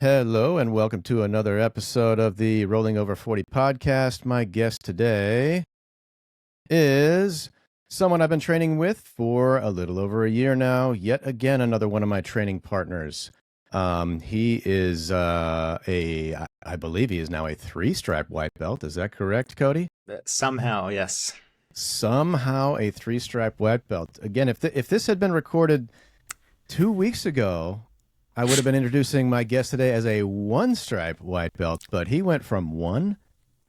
Hello and welcome to another episode of the Rolling Over 40 podcast. My guest today is someone I've been training with for a little over a year now. Yet again, another one of my training partners. He is I believe he is now a 3-stripe white belt. Is that correct, Cody? Somehow, yes. Somehow a 3-stripe white belt. Again, if this had been recorded 2 weeks ago, I would have been introducing my guest today as a 1-stripe white belt, but he went from 1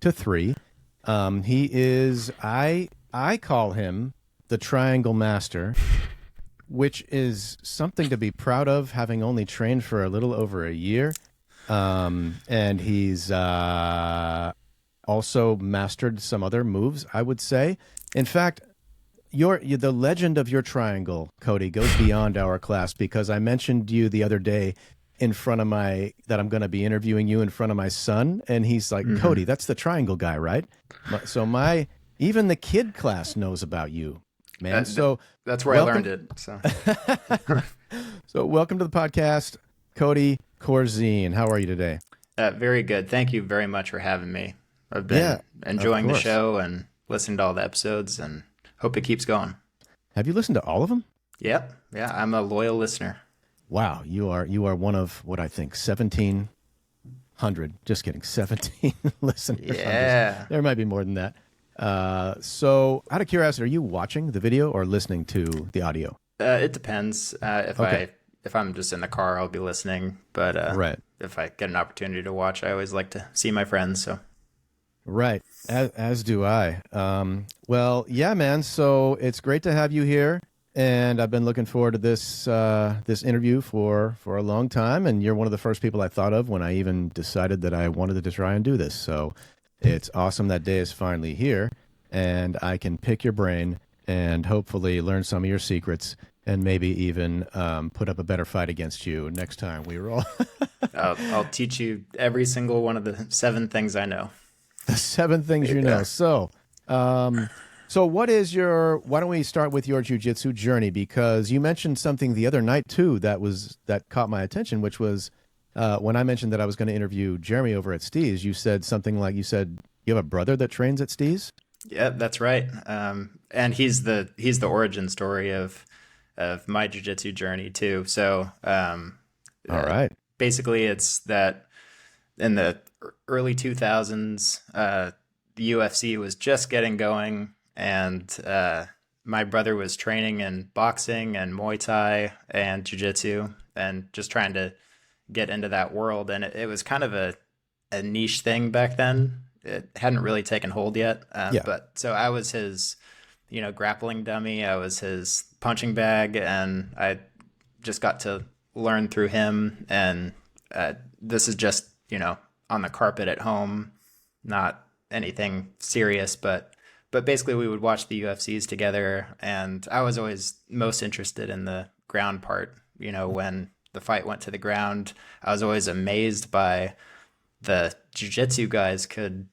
to 3. He is, I call him the Triangle Master, which is something to be proud of, having only trained for a little over a year. And he's also mastered some other moves, I would say. In fact, the legend of your triangle, Cody, goes beyond our class, because I mentioned you the other day that I'm going to be interviewing you in front of my son, and he's like, Cody, that's the triangle guy, right? So even the kid class knows about you, man. So that's where I learned it. So, so welcome to the podcast, Cody Corzine. How are you today? Very good. Thank you very much for having me. I've been enjoying the show and listening to all the episodes, and hope it keeps going. Have you listened to all of them? Yep. Yeah, I'm a loyal listener. Wow, you are one of what I think 1,700. Just kidding, 17 listeners. Yeah, there might be more than that. So, out of curiosity, are you watching the video or listening to the audio? It depends. If I'm just in the car, I'll be listening. But right. If I get an opportunity to watch, I always like to see my friends. So. Right, as do I. Well, yeah, man. So it's great to have you here, and I've been looking forward to this interview for a long time. And you're one of the first people I thought of when I even decided that I wanted to try and do this. So it's awesome that day is finally here, and I can pick your brain and hopefully learn some of your secrets, and maybe even put up a better fight against you next time we roll. I'll teach you every single one of the 7 things I know. The 7 things you know. So what is why don't we start with your jiu-jitsu journey? Because you mentioned something the other night too that caught my attention, which was when I mentioned that I was going to interview Jeremy over at Steez. You said something like, you have a brother that trains at Steez? Yeah, that's right. And he's the origin story of my jiu-jitsu journey too. So all right. Basically it's that in the early 2000s, the UFC was just getting going, and my brother was training in boxing and Muay Thai and Jiu-Jitsu, and just trying to get into that world. And it was kind of a niche thing back then. It hadn't really taken hold yet. But so I was his, grappling dummy. I was his punching bag, and I just got to learn through him. And this is just, on the carpet at home, not anything serious, but basically we would watch the UFCs together, and I was always most interested in the ground part. When the fight went to the ground, I was always amazed by the jiu-jitsu guys could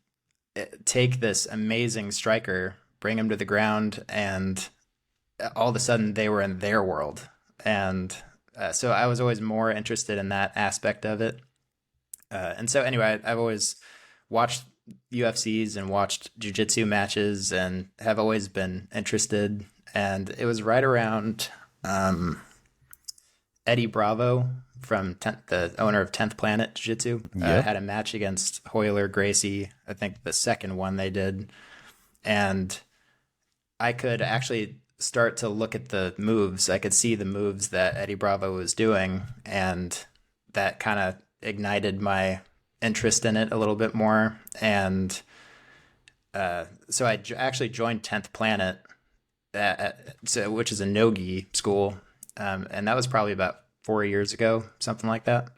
take this amazing striker, bring him to the ground, and all of a sudden they were in their world. And so I was always more interested in that aspect of it. And so anyway, I've always watched UFCs and watched jiu-jitsu matches, and have always been interested. And it was right around Eddie Bravo from the owner of 10th Planet Jiu-Jitsu had a match against Hoyler Gracie, I think the second one they did. And I could actually start to look at the moves. I could see the moves that Eddie Bravo was doing, and that kind of ignited my interest in it a little bit more. And so I actually joined 10th Planet, which is a no-gi school, and that was probably about 4 years ago, something like that.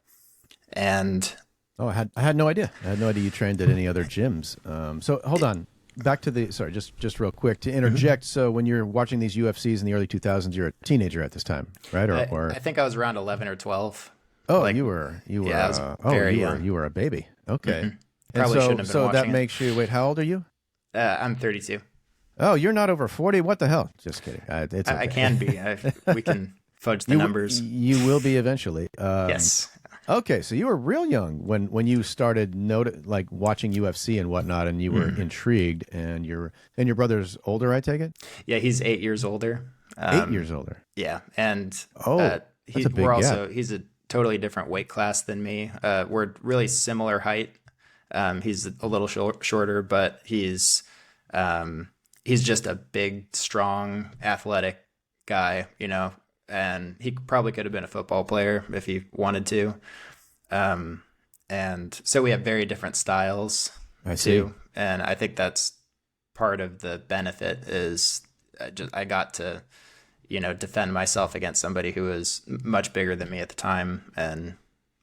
And I had no idea. I had no idea you trained at any other gyms. So hold on. Back to just real quick to interject. So when you're watching these UFCs in the early 2000s, you're a teenager at this time, right? I think I was around 11 or 12. Oh, you were. Yeah, I was very young. You were a baby. Okay. Probably shouldn't have been so watching that makes you. Wait, how old are you? I'm 32. Oh, you're not over 40. What the hell? Just kidding. It's okay. I can be. We can fudge the numbers. You will be eventually. Yes. Okay, so you were real young when you started like watching UFC and whatnot, and you were intrigued. And your brother's older, I take it. Yeah, he's 8 years older. 8 years older. Yeah, and Oh, that's a big gap. he's a totally different weight class than me. We're really similar height. He's a little shorter, but he's just a big, strong, athletic guy, and he probably could have been a football player if he wanted to. And so we have very different styles I see. too. And I think that's part of the benefit is I got to, defend myself against somebody who was much bigger than me at the time. And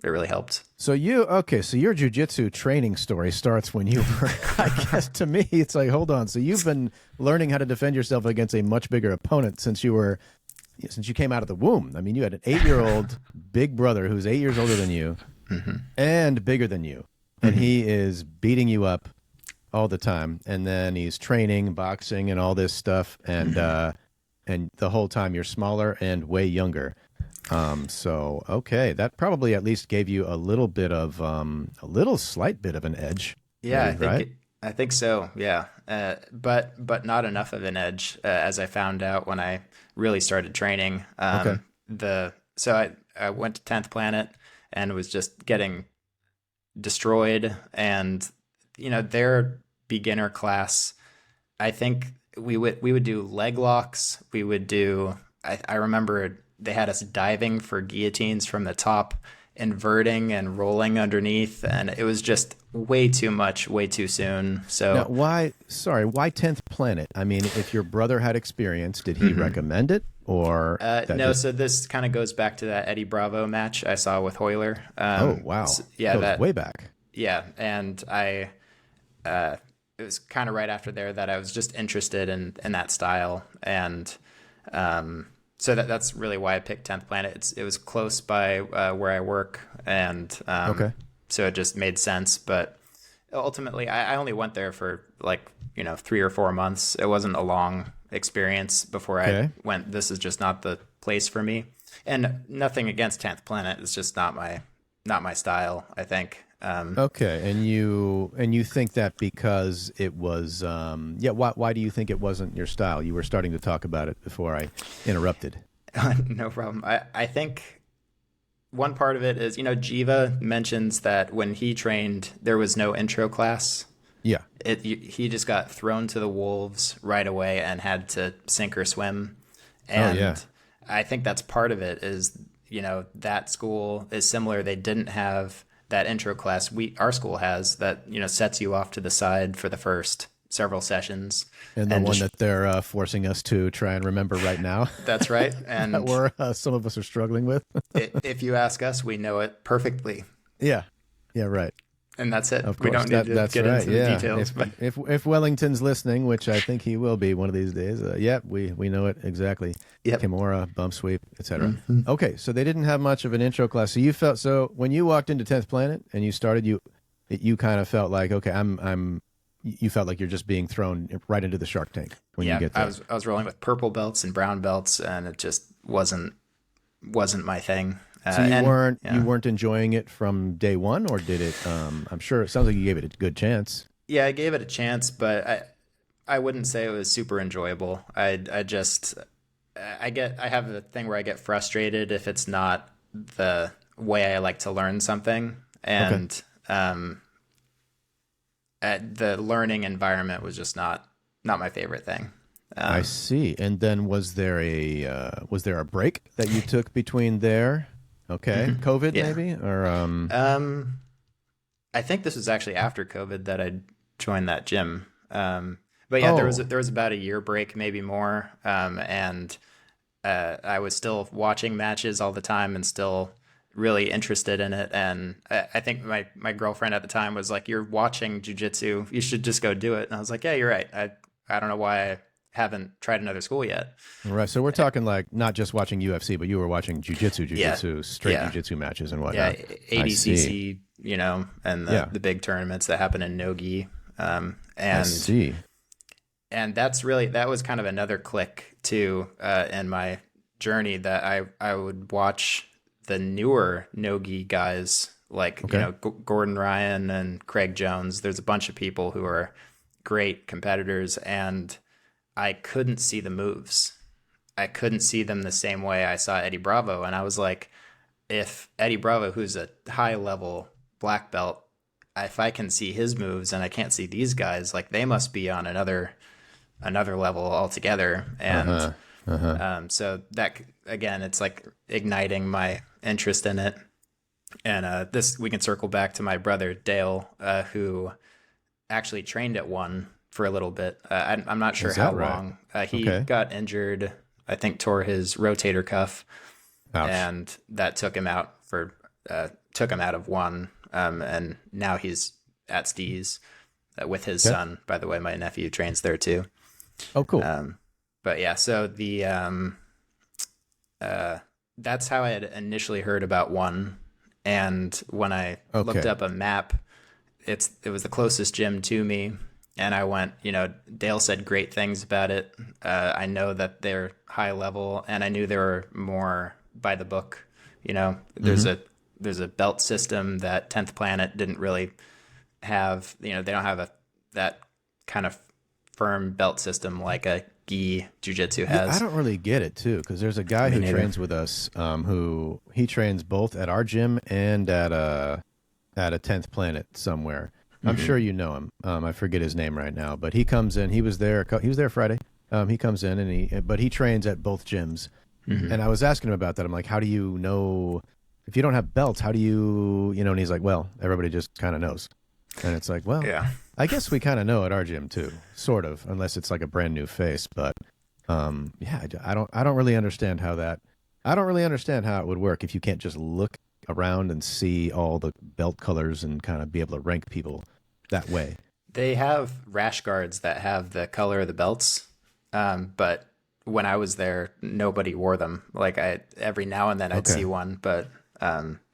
it really helped. So your jiu-jitsu training story starts when you were, I guess to me, it's like, hold on. So you've been learning how to defend yourself against a much bigger opponent since you came out of the womb. I mean, you had an 8-year-old big brother who's 8 years older than you and bigger than you. And he is beating you up all the time. And then he's training, boxing and all this stuff. And the whole time you're smaller and way younger. So, okay, that probably at least gave you a slight bit of an edge. Yeah, maybe, right? I think so. Yeah. But not enough of an edge, as I found out when I really started training. Okay. So I went to 10th Planet and was just getting destroyed. And, their beginner class, I think we would do leg locks. We would do, I remember they had us diving for guillotines from the top, inverting and rolling underneath, and it was just way too much, way too soon. So now, why 10th Planet? I mean, if your brother had experience, did he recommend it or no? So this kind of goes back to that Eddie Bravo match I saw with Hoyler. Oh wow, yeah, that was way back. Yeah, and it was kind of right after there that I was just interested in that style, and so that's really why I picked 10th Planet. It was close by where I work, and so it just made sense. But ultimately, I only went there for 3 or 4 months. It wasn't a long experience before I went, this is just not the place for me. And nothing against 10th Planet. It's just not my style, I think. Okay, and you think that because it was why do you think it wasn't your style? You were starting to talk about it before I interrupted. No problem. I think one part of it is, Jiva mentions that when he trained there was no intro class. Yeah. He just got thrown to the wolves right away and had to sink or swim. And I think that's part of it is, that school is similar. They didn't have that intro class our school has that, sets you off to the side for the first several sessions. And the one that they're forcing us to try and remember right now. That's right. And that some of us are struggling with. If you ask us, we know it perfectly. Yeah. Yeah, right. And that's it. Of course. We don't need to get into the details. If Wellington's listening, which I think he will be one of these days, we know it exactly. Yep. Kimura, bump sweep, etc. Okay, so they didn't have much of an intro class. So when you walked into 10th Planet and you started, you kind of felt like, okay, you felt like you're just being thrown right into the Shark Tank when you get there. I was rolling with purple belts and brown belts, and it just wasn't my thing. So you weren't enjoying it from day one, or did it? I'm sure it sounds like you gave it a good chance. Yeah, I gave it a chance, but I wouldn't say it was super enjoyable. I have a thing where I get frustrated if it's not the way I like to learn something, and the learning environment was just not my favorite thing. I see. And then was there a break that you took between there? Okay. COVID maybe? Or I think this was actually after COVID that I joined that gym. But yeah, there was about a year break, maybe more. And I was still watching matches all the time and still really interested in it. And I think my girlfriend at the time was like, "You're watching jiu-jitsu, you should just go do it." And I was like, "Yeah, you're right. I don't know why I haven't tried another school yet." Right. So we're talking like not just watching UFC, but you were watching jiu-jitsu, straight jiu-jitsu matches and whatnot. Yeah, ADCC, and the big tournaments that happen in Nogi. I see. And that was kind of another click too in my journey, that I would watch the newer no-gi guys, like, Okay. Gordon Ryan and Craig Jones. There's a bunch of people who are great competitors, and I couldn't see the moves. I couldn't see them the same way I saw Eddie Bravo. And I was like, if Eddie Bravo, who's a high level black belt, if I can see his moves and I can't see these guys, like they must be on another level altogether. And Uh-huh. Uh-huh. so that, again, it's like igniting my interest in it. And this, we can circle back to my brother Dale, who actually trained at one for a little bit. I'm not sure Is how that right? long. He Okay. got injured, I think tore his rotator cuff, Ouch. and that took him out of one. And now he's at Steez with his Okay. son. By the way, my nephew trains there too. Oh, cool. But yeah, so that's how I had initially heard about one. And when I looked Okay. up a map, it was the closest gym to me. And I went, Dale said great things about it. I know that they're high level, and I knew they were more by the book. There's a belt system that 10th Planet didn't really have. They don't have that kind of firm belt system like a gi jiu-jitsu Yeah, I has. don't really get it too, because there's a guy Me who neither. trains with us, who he trains both at our gym and at a 10th Planet somewhere. I'm sure you know him. I forget his name right now, but he comes in. He was there. He was there Friday. He comes in but he trains at both gyms. And I was asking him about that. I'm like, how do you know if you don't have belts? How do you, and he's like, well, everybody just kind of knows. And it's like, well, Yeah. I guess we kind of know at our gym too, sort of, unless it's like a brand new face. But yeah, I don't really understand how that. I don't really understand how it would work if you can't just look around and see all the belt colors and kind of be able to rank people that way. They have rash guards that have the color of the belts, but when I was there, nobody wore them. Like every now and then I'd Okay. see one, but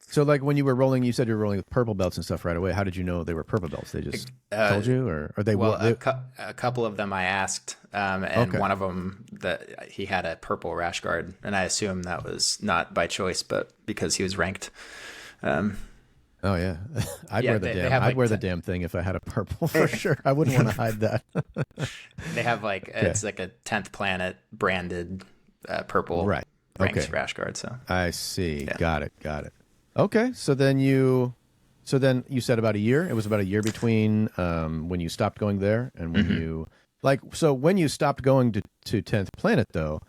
So like when you were rolling, you said you were rolling with purple belts and stuff right away. How did you know they were purple belts? They just told you, or they well, they, a couple of them I asked, and Okay. one of them that he had a purple rash guard, and I assume that was not by choice, but because he was ranked. Oh yeah, I'd Yeah, wear the they damn. have I'd like wear the damn thing if I had a purple for sure. I wouldn't want to hide that. They have like it's like a 10th Planet branded purple Right. ranked Okay. rash guard. So I see. Yeah. Got it. Got it. Okay. So then you said about a year. It was about a year between when you stopped going there and when you so when you stopped going to 10th Planet though,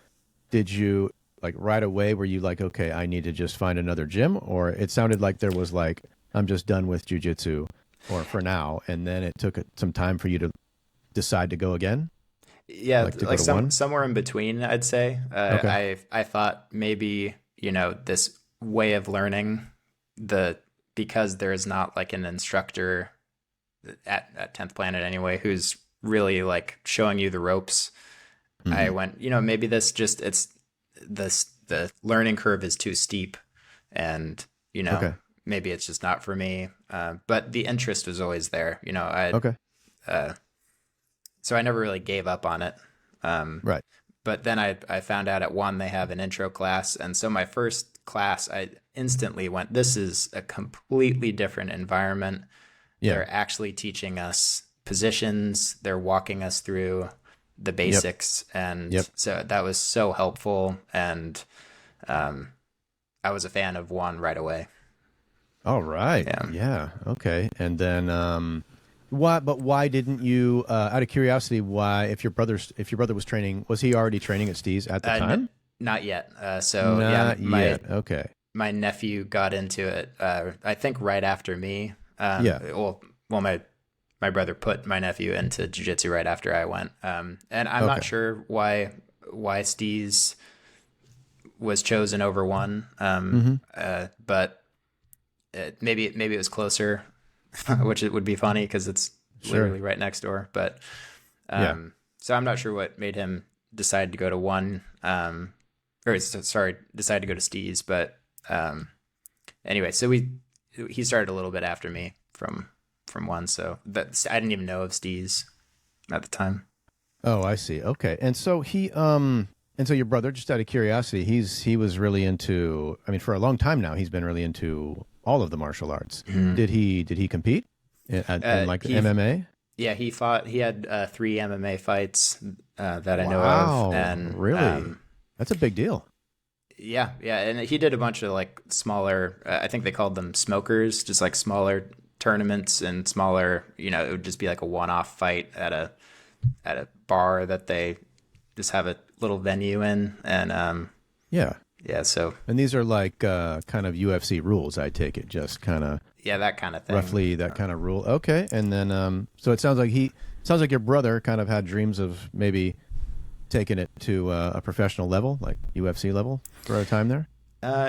did you like right away were you like, okay, I need to just find another gym? Or it sounded like there was like, I'm just done with jiu-jitsu or for now, and then it took some time for you to decide to go again? yeah, Like to go like to one? somewhere in between, I'd say. Okay. I thought maybe this way of learning because there is not like an instructor at 10th Planet anyway who's really like showing you the ropes. I went, maybe the learning curve is too steep, and Okay. maybe it's just not for me. But the interest was always there. Okay. So I never really gave up on it. Right. But then I found out at one they have an intro class, and so my first class I instantly went, this is a completely different environment. Yeah. They're actually teaching us positions. They're walking us through the basics, and Yep. so that was so helpful. And I was a fan of one right away. All right. Yeah. Yeah. Okay. And then why didn't you out of curiosity, why if your brother was training, was he already training at Steez at the time? Not yet. So Not yeah, yet. Okay. my nephew got into it. I think right after me. Yeah. Well, my brother put my nephew into jiu-jitsu right after I went. And I'm not Okay. sure why Steez was chosen over one. But maybe it was closer, which it would be funny because it's literally right next door. But Yeah. so I'm not sure what made him decide to go to one. Decide to go to Steez. But anyway, so he started a little bit after me from one, so that I didn't even know of Steez at the time. Oh, I see. Okay. And so he And so your brother, just out of curiosity, he was really into. I mean, for a long time now, he's been really into all of the martial arts. Did he compete in like MMA? Yeah, he fought. He had 3 MMA fights that I know of, Wow, and really? That's a big deal. yeah, yeah, and he did a bunch of like smaller. I think they called them smokers, just like smaller tournaments and smaller. It would just be like a one-off fight at a bar that they just have a little venue in, and Yeah. yeah, so And these are like kind of UFC rules, I take it, just kind of yeah, that kind of thing. roughly that kind of rule. Okay. And then so it sounds like your brother kind of had dreams of maybe taking it to a professional level, like UFC level for a time there.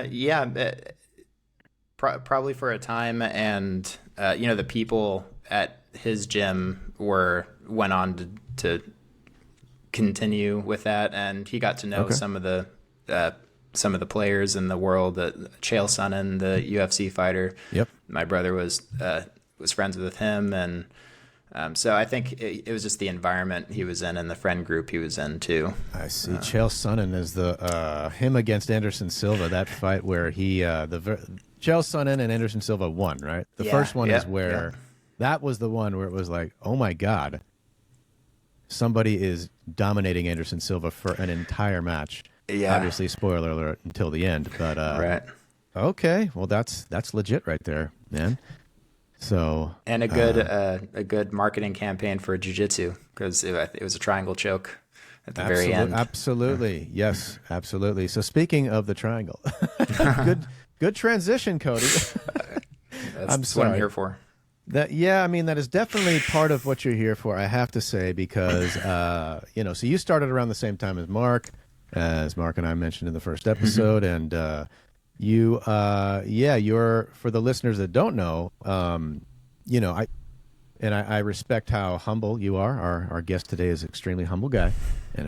Yeah, probably for a time, and the people at his gym went on to continue with that, and he got to know some of the players in the world. Chael Sonnen, the UFC fighter. Yep. My brother was friends with him, and so I think it was just the environment he was in and the friend group he was in too. I see. Chael Sonnen is the him against Anderson Silva, that fight where Chael Sonnen and Anderson Silva won, right? The first one is where that was the one where it was like, oh my God, somebody is dominating Anderson Silva for an entire match. Yeah. Obviously, spoiler alert until the end, but Right. Okay, well that's legit right there, man. So And a good marketing campaign for jiu-jitsu, because it was a triangle choke at the very end. Absolutely, yes, absolutely. So speaking of the triangle, good transition, Cody. That's what I'm here for. I mean, that is definitely part of what you're here for, I have to say, because so you started around the same time as Mark and I mentioned in the first episode, and you're, for the listeners that don't know, I respect how humble you are. Our guest today is an extremely humble guy, and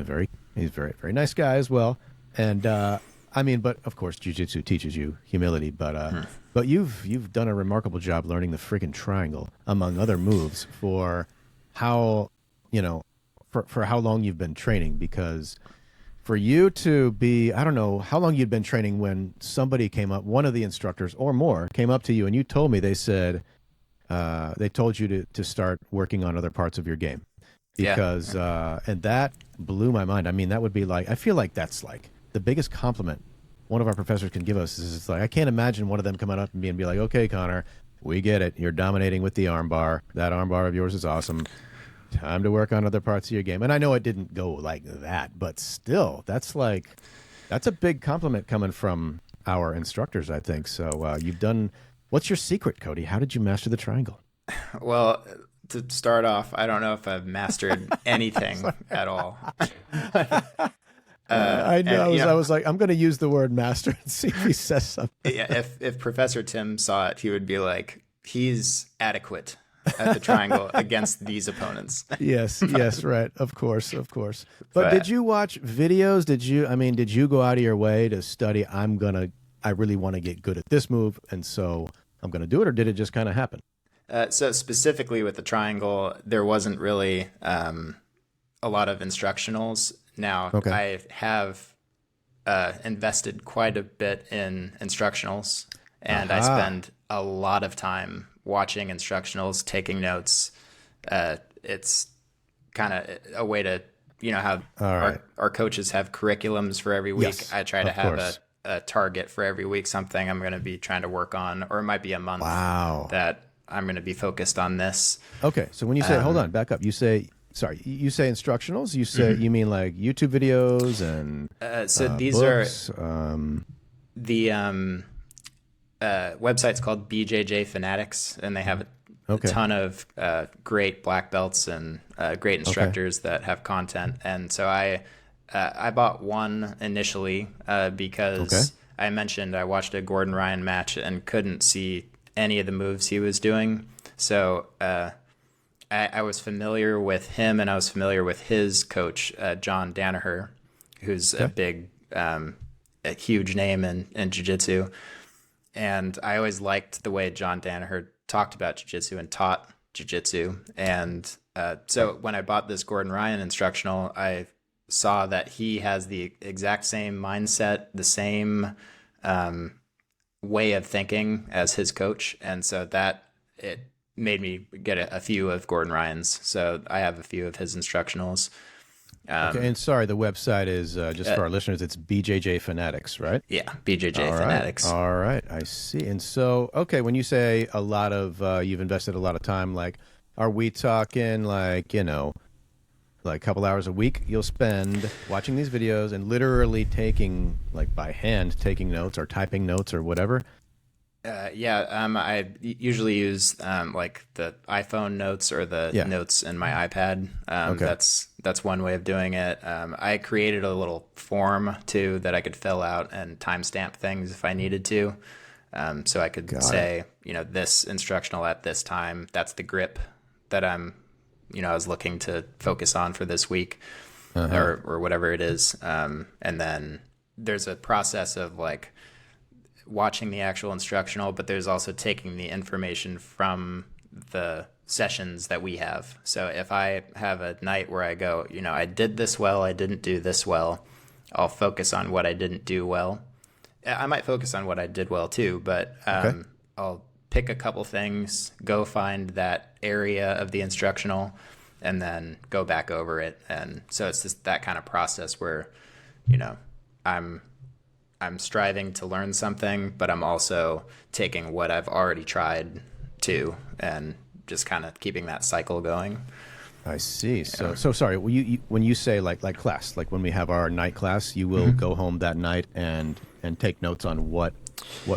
he's very, very nice guy as well. And but of course, jiu-jitsu teaches you humility. But you've done a remarkable job learning the friggin' triangle, among other moves, for how for how long you've been training. Because for you to be, I don't know how long you'd been training when somebody came up, one of the instructors or more came up to you, and you told me they said they told you to start working on other parts of your game. Because and that blew my mind. I mean, that would be like, I feel like that's like the biggest compliment one of our professors can give us is, it's like, I can't imagine one of them coming up to me and be like, okay, Connor, we get it. You're dominating with the arm bar. That arm bar of yours is awesome. Time to work on other parts of your game. And I know it didn't go like that, but still, that's a big compliment coming from our instructors, I think. So what's your secret, Cody? How did you master the triangle? Well, to start off, I don't know if I've mastered anything at all. I know. I was like, I'm going to use the word master and see if he says something. Yeah, if Professor Tim saw it, he would be like, he's adequate at the triangle against these opponents. Yes, right. Of course. But did you watch videos? Did you go out of your way to study, I really want to get good at this move, and so I'm going to do it, or did it just kind of happen? So specifically with the triangle, there wasn't really a lot of instructionals. Now, okay. I have invested quite a bit in instructionals, and I spend a lot of time watching instructionals, taking notes. It's kind of a way to, how our coaches have curriculums for every week. Yes, I try to have a target for every week, something I'm going to be trying to work on, or it might be a month that I'm going to be focused on this. Okay. So when you say, hold on, back up, you say instructionals, you mean like YouTube videos and so these books, are the website's called BJJ Fanatics, and they have a ton of great black belts and great instructors that have content. And so I bought one initially because I mentioned I watched a Gordon Ryan match and couldn't see any of the moves he was doing. So I was familiar with him, and I was familiar with his coach, John Danaher, who's a huge name in jiu-jitsu. And I always liked the way John Danaher talked about jiu-jitsu and taught jiu-jitsu. And so when I bought this Gordon Ryan instructional, I saw that he has the exact same mindset, the same way of thinking as his coach. And so that it made me get a few of Gordon Ryan's. So I have a few of his instructionals. Okay, and sorry, the website is just for our listeners. It's BJJ Fanatics, right? Yeah, BJJ Fanatics. All right, I see. And so, okay, when you say a lot of, you've invested a lot of time, like, are we talking like, like a couple hours a week you'll spend watching these videos and literally taking, like by hand, taking notes or typing notes or whatever? I usually use like the iPhone notes or the notes in my iPad. Okay. That's one way of doing it. I created a little form too that I could fill out and timestamp things if I needed to. So I could say, this instructional at this time, that's the grip that I was looking to focus on for this week, or whatever it is. And then there's a process of like watching the actual instructional, but there's also taking the information from the sessions that we have. So if I have a night where I go, I did this well, I didn't do this well, I'll focus on what I didn't do well. I might focus on what I did well too, but I'll pick a couple things, go find that area of the instructional, and then go back over it. And so it's just that kind of process where, I'm striving to learn something, but I'm also taking what I've already tried too, and just kind of keeping that cycle going. I see. So sorry. When you say like class, like when we have our night class, you will go home that night and take notes on what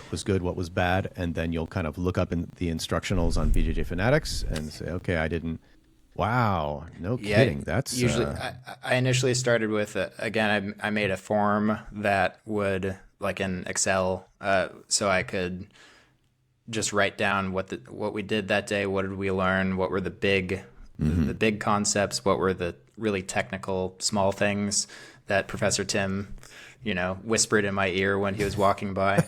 was good, what was bad, and then you'll kind of look up in the instructionals on BJJ Fanatics and say, okay, I didn't. Wow, no kidding. That's usually. I initially started with again. I made a form that would, like in Excel, so I could just write down what we did that day. What did we learn? What were the big concepts? What were the really technical small things that Professor Tim, whispered in my ear when he was walking by?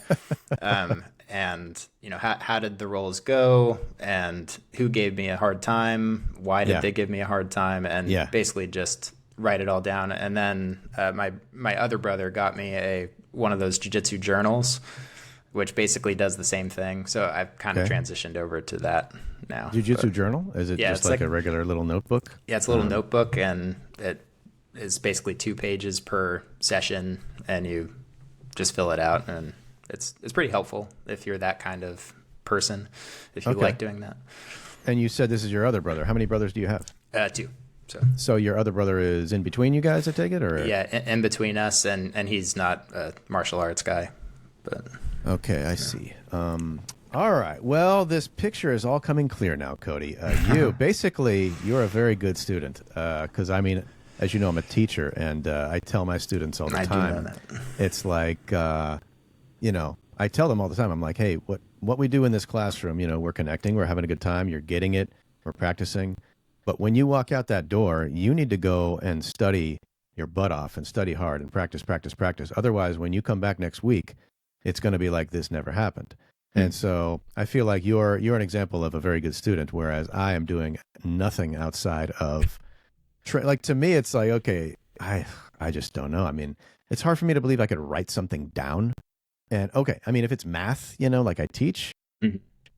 And how did the rolls go, and who gave me a hard time? Why did they give me a hard time? And basically just write it all down. And then my other brother got me one of those jiu-jitsu journals, which basically does the same thing. So I've kind of transitioned over to that now. Jiu-jitsu journal? Is it just like a regular little notebook? Yeah, it's a little notebook, and it is basically 2 pages per session, and you just fill it out, and it's pretty helpful if you're that kind of person, if you like doing that. And you said this is your other brother. How many brothers do you have? 2. So your other brother is in between you guys, I take it? Or yeah, in between us, and he's not a martial arts guy. But okay, I see. All right. Well, this picture is all coming clear now, Cody. You're a very good student, because I mean, as you know, I'm a teacher, and I tell my students all the time. I do know that. It's like, I tell them all the time, I'm like, hey, what we do in this classroom, we're connecting, we're having a good time, you're getting it, we're practicing. But when you walk out that door, you need to go and study your butt off and study hard and practice, practice, practice. Otherwise, when you come back next week, it's going to be like this never happened. And so I feel like you're an example of a very good student, whereas I am doing nothing outside of, like, to me, it's like, okay, I just don't know. I mean, it's hard for me to believe I could write something down. And okay, I mean, if it's math, like I teach,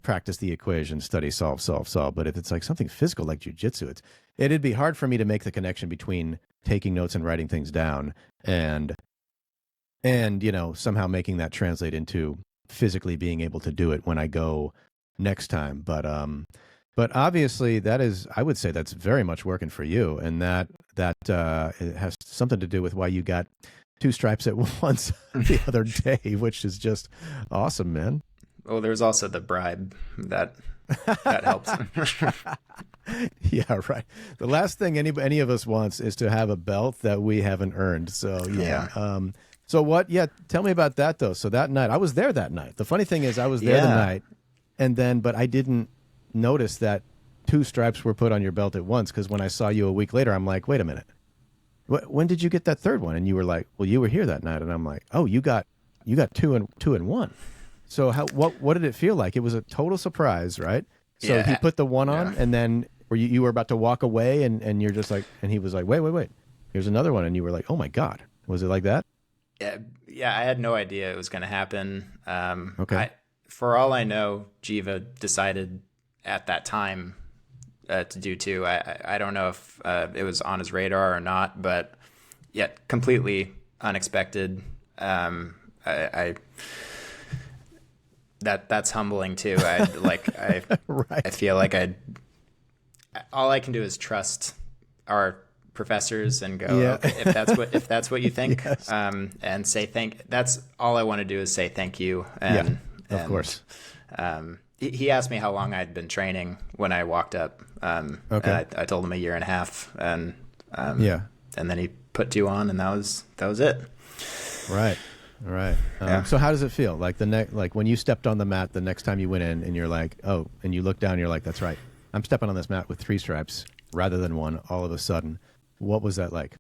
practice the equation, study, solve. But if it's like something physical like jiu-jitsu, it'd be hard for me to make the connection between taking notes and writing things down and somehow making that translate into physically being able to do it when I go next time. But obviously I would say that's very much working for you, and that it has something to do with why you got 2 stripes at once the other day, which is just awesome, man. Oh, there's also the bribe that helps. Yeah, right. The last thing any of us wants is to have a belt that we haven't earned. So yeah. So what? Yeah, tell me about that though. So that night, I was there that night. The funny thing is, I was there the night, but I didn't notice that 2 stripes were put on your belt at once, because when I saw you a week later, I'm like, wait a minute. When did you get that 3rd one? And you were like, well, you were here that night. And I'm like, oh, you got 2 and 1. So what did it feel like? It was a total surprise, right? So he put the one on, and then you were about to walk away, and you're just like, and he was like, wait. here's another one. And you were like, oh my God, was it like that? Yeah, I had no idea it was going to happen. Okay. For all I know, Jiva decided at that time to do two. I don't know if it was on his radar or not, but yeah, completely unexpected. I that's humbling too. Right. I feel like all I can do is trust our professors and go, Yeah. okay, if that's what you think, Yes. and say that's all I want to do is say thank you. Yeah, And of course. He asked me how long I'd been training when I walked up. Okay. And I told him a year and a half, and Yeah. and then he put two on, and that was it. Right. Right. Yeah. So how does it feel? Like like when you stepped on the mat the next time you went in and you're like, oh, and you look down and you're like, that's right. I'm stepping on this mat with 3 stripes rather than 1 all of a sudden. What was that like?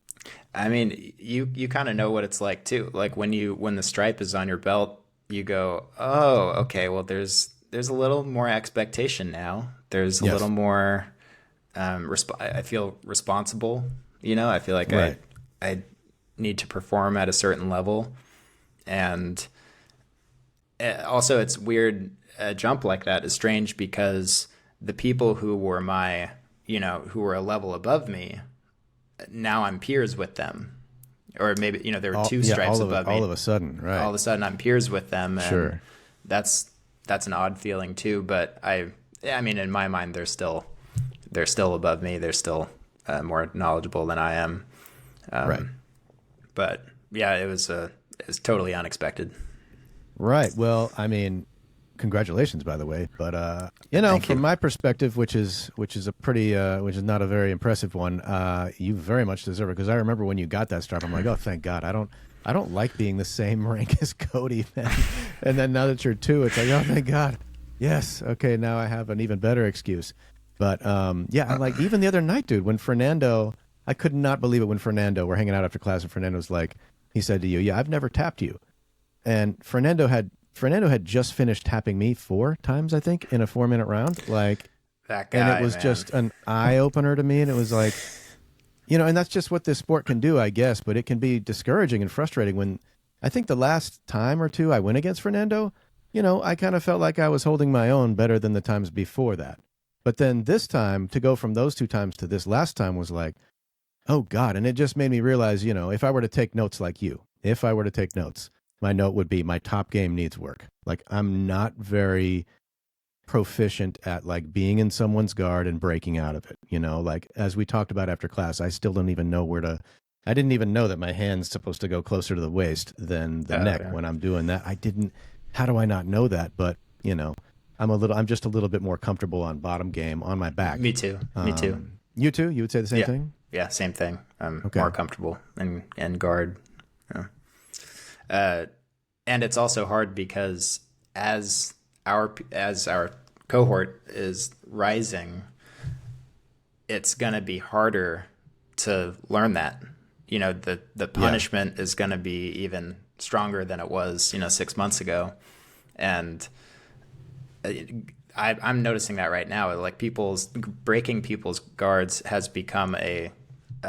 I mean, you kind of know what it's like too. Like when the stripe is on your belt, you go, oh, okay. Well, there's a little more expectation now. There's a Yes. little more. I feel responsible. I feel like Right. I need to perform at a certain level, and also it's weird. A jump like that is strange because the people who were who were a level above me, now I'm peers with them. Or maybe, there were 2 stripes above me. All of a sudden, right. All of a sudden I'm peers with them. And Sure. that's an odd feeling too. But I mean, in my mind, they're still above me. They're still more knowledgeable than I am. Right. But yeah, it was totally unexpected. Right. Well, I mean, congratulations, by the way. But Thank from you. my perspective, which is a pretty, which is not a very impressive one, you very much deserve it. Because I remember when you got that stripe, I'm like, oh, thank God. I don't like being the same rank as Cody, man. And then now that you're 2, it's like, oh, thank God. Yes. Okay. Now I have an even better excuse. But yeah, like even the other night, dude, when Fernando, I could not believe it when we're hanging out after class, and Fernando's like, he said to you, yeah, I've never tapped you. And Fernando had just finished tapping me 4 times, I think, in a 4-minute round. Like, That guy, and it was man. just an eye opener to me. And it was like, and that's just what this sport can do, I guess. But it can be discouraging and frustrating when I think the last time or 2 I went against Fernando, I kind of felt like I was holding my own better than the times before that. But then this time, to go from those 2 times to this last time was like, oh God. And it just made me realize, if I were to take notes like you, my note would be my top game needs work. Like I'm not very proficient at like being in someone's guard and breaking out of it. Like as we talked about after class, I still don't even know I didn't even know that my hand's supposed to go closer to the waist than the neck yeah. when I'm doing that. How do I not know that? But, I'm just a little bit more comfortable on bottom game on my back. Me too. You too? You would say the same thing? Yeah, same thing. I'm Okay. more comfortable in guard. And it's also hard because as our cohort is rising, it's going to be harder to learn that. The punishment is going to be even stronger than it was, 6 months ago. And I'm noticing that right now. Like breaking people's guards has become a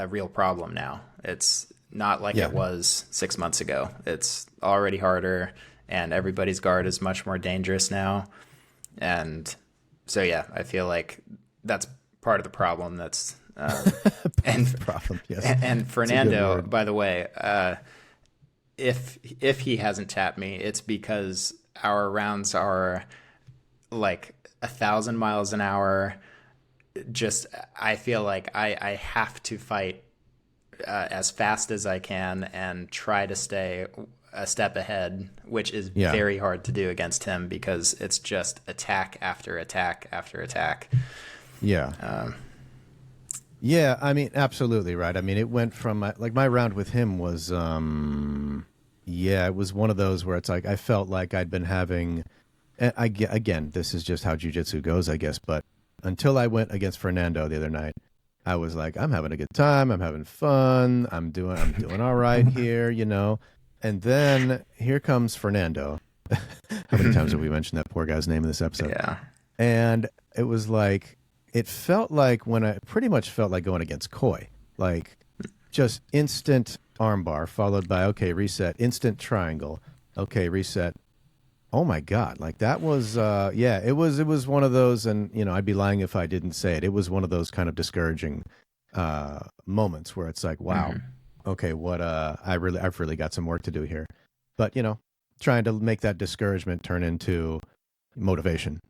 real problem now. It's not like it was 6 months ago. It's already harder, and everybody's guard is much more dangerous now. And so, yeah, I feel like that's part of the problem. That's Problem, yes. and It's a good Fernando, word. by the way, if he hasn't tapped me, it's because our rounds are like 1,000 miles an hour. Just I feel like I have to fight as fast as I can and try to stay a step ahead, which is very hard to do against him because it's just attack after attack after attack. Yeah. Yeah, I mean, absolutely right. I mean, it went from my round with him was, it was one of those where it's like I felt like I'd been having, again, this is just how jiu-jitsu goes, I guess. But until I went against Fernando the other night, I was like, I'm having a good time. I'm having fun. I'm doing all right here, And then here comes Fernando. How many times have we mentioned that poor guy's name in this episode? Yeah. And it was like, it pretty much felt like going against Coy. Like just instant armbar followed by, okay, reset, instant triangle, okay, reset. Oh my God. Like that was, yeah, it was one of those, and I'd be lying if I didn't say it. It was one of those kind of discouraging, moments where it's like, wow, Mhm. okay, I've really got some work to do here. But, trying to make that discouragement turn into motivation.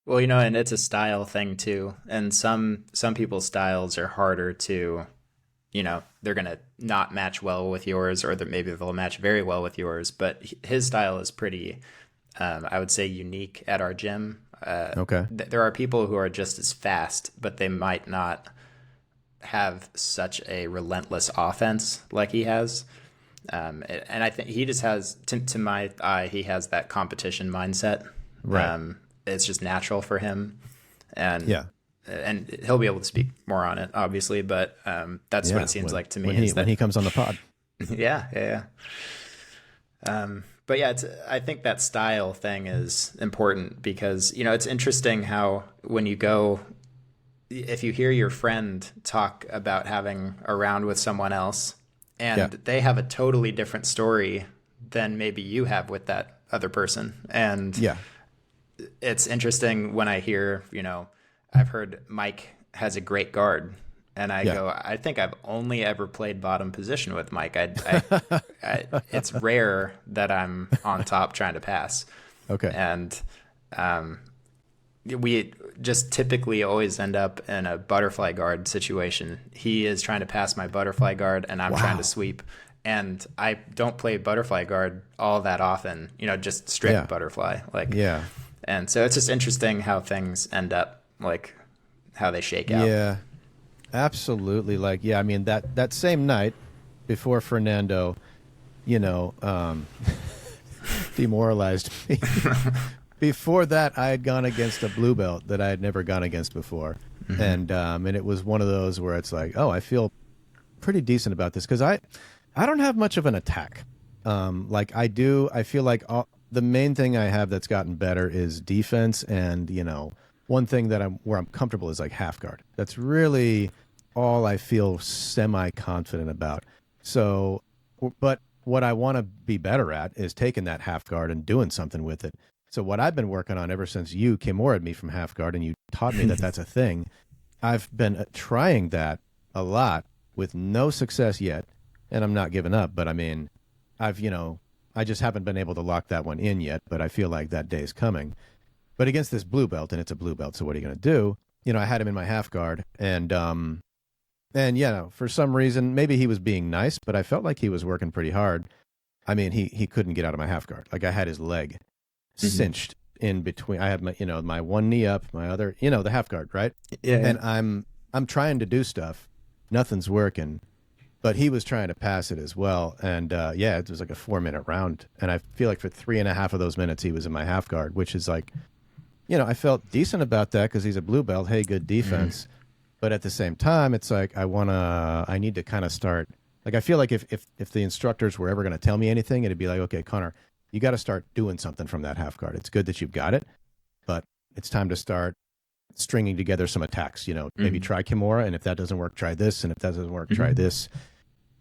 Well, and it's a style thing too. And some people's styles are harder to, they're gonna not match well with yours, or that maybe they'll match very well with yours. But his style is pretty, I would say, unique at our gym. Okay. There are people who are just as fast, but they might not have such a relentless offense like he has. And I think he just has, to my eye, he has that competition mindset. Right. It's just natural for him, and Yeah. and he'll be able to speak more on it, obviously. But that's what Yeah. it seems like to me. When Is when that he comes on the pod. yeah, yeah, yeah. But yeah, I think that style thing is important because it's interesting how when you go, if you hear your friend talk about having a round with someone else Yeah. and they have a totally different story than maybe you have with that other person. And Yeah. it's interesting when I hear, I've heard Mike has a great guard. And I Yeah. go, I think I've only ever played bottom position with Mike. It's rare that I'm on top trying to pass. Okay. And we just typically always end up in a butterfly guard situation. He is trying to pass my butterfly guard, and I'm trying to Wow. sweep. And I don't play butterfly guard all that often, just strict Yeah. butterfly. Yeah. And so it's just interesting how things end up, like how they shake out. Yeah. Absolutely. Like, yeah, I mean that same night before Fernando, you know, um, demoralized me. Before that, I had gone against a blue belt that I had never gone against before, and it was one of those where it's like, oh, I feel pretty decent about this because I don't have much of an attack. Like I do, I feel like the main thing I have that's gotten better is defense, and one thing that I'm comfortable is like half guard. That's really all I feel semi confident about. So, but what I want to be better at is taking that half guard and doing something with it. So what I've been working on ever since you came more at me from half guard and you taught me that that's a thing, I've been trying that a lot with no success yet, and I'm not giving up. But I mean, I just haven't been able to lock that one in yet. But I feel like that day is coming. But against this blue belt, and it's a blue belt, so what are you going to do? I had him in my half guard, and for some reason, maybe he was being nice, but I felt like he was working pretty hard. I mean, he couldn't get out of my half guard. Like I had his leg cinched in between. I had my one knee up, my other, the half guard, right? Yeah. And I'm trying to do stuff, nothing's working, but he was trying to pass it as well. And it was like a 4-minute round, and I feel like for 3.5 of those minutes he was in my half guard, which is like, I felt decent about that because he's a blue belt. Hey, good defense. But at the same time, it's like I need to kind of start. Like I feel like if the instructors were ever going to tell me anything, it'd be like, okay, Connor, you got to start doing something from that half guard. It's good that you've got it, but it's time to start stringing together some attacks. Maybe try Kimura, and if that doesn't work, try this, and if that doesn't work, try this.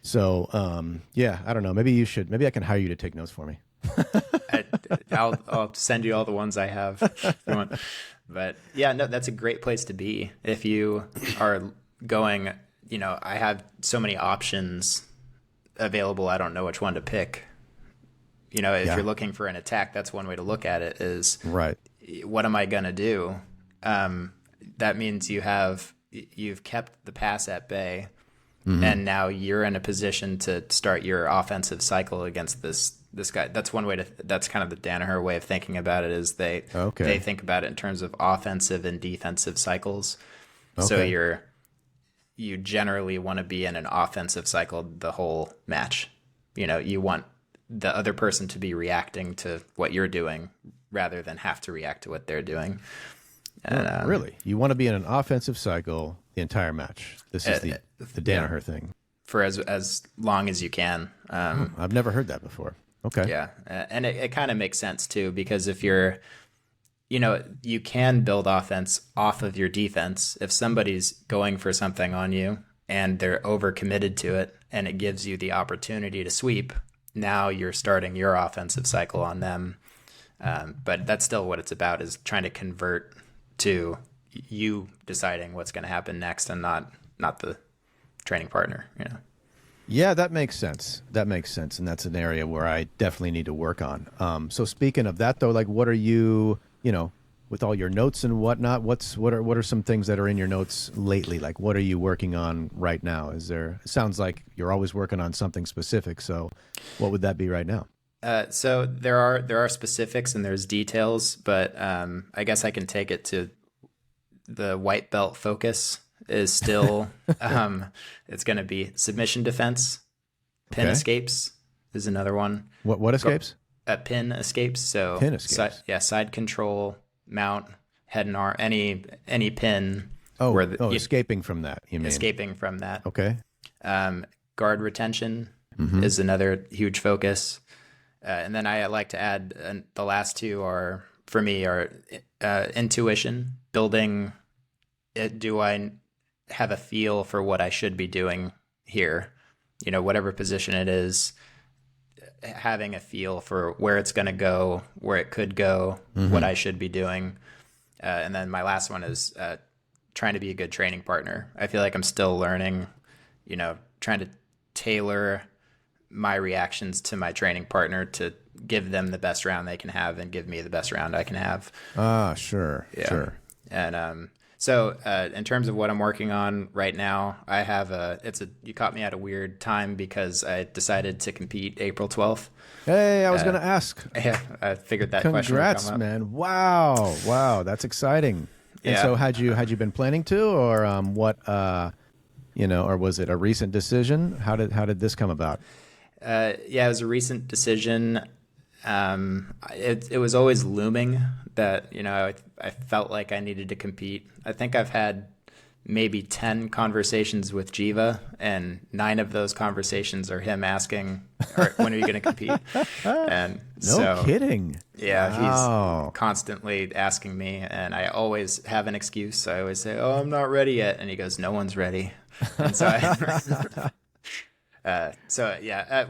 So I don't know. Maybe I can hire you to take notes for me. I'll send you all the ones I have if you want. But yeah, no, that's a great place to be if you are going. I have so many options available. I don't know which one to pick. If you're looking for an attack, that's one way to look at it. Is Right. What am I gonna do? That means you've kept the pass at bay, and now you're in a position to start your offensive cycle against this guy. That's one way that's kind of the Danaher way of thinking about it. Is they think about it in terms of offensive and defensive cycles. Okay. So you generally want to be in an offensive cycle the whole match. You want the other person to be reacting to what you're doing rather than have to react to what they're doing. And, really? You want to be in an offensive cycle the entire match. This is the Danaher thing. For as long as you can. I've never heard that before. Okay. Yeah. And it kind of makes sense too, because if you're, you can build offense off of your defense. If somebody's going for something on you and they're overcommitted to it, and it gives you the opportunity to sweep. Now you're starting your offensive cycle on them. But that's still what it's about, is trying to convert to you deciding what's going to happen next, and not the training partner, you know? Yeah, that makes sense. That makes sense. And that's an area where I definitely need to work on. So speaking of that though, like what are you, with all your notes and whatnot, what are some things that are in your notes lately? Like what are you working on right now? It sounds like you're always working on something specific. So what would that be right now? So there are specifics and there's details, but I guess I can take it to the white belt focus is still it's going to be submission defense, pin escapes is another one. What escapes? Pin escapes. So pin escapes. Side control, mount, head and arm, any pin. Escaping from that. You mean escaping from that? Okay. Guard retention is another huge focus. And then I like to add, the last two are, for me, are intuition, building it. Do I have a feel for what I should be doing here? Whatever position it is, having a feel for where it's going to go, where it could go, what I should be doing. And then my last one is trying to be a good training partner. I feel like I'm still learning, trying to tailor my reactions to my training partner to give them the best round they can have and give me the best round I can have. Sure. Yeah. Sure. And so in terms of what I'm working on right now, I have you caught me at a weird time because I decided to compete April 12th. Hey, I was going to ask. Yeah, I figured that question would Congrats, come up. man. Wow. That's exciting. And so had you been planning to, or what, or was it a recent decision? How did this come about? Yeah, it was a recent decision. It was always looming that, I felt like I needed to compete. I think I've had maybe 10 conversations with Jiva, and 9 of those conversations are him asking, when are you going to compete? And no kidding. Yeah, he's constantly asking me, and I always have an excuse. I always say, I'm not ready yet. And he goes, no one's ready. And so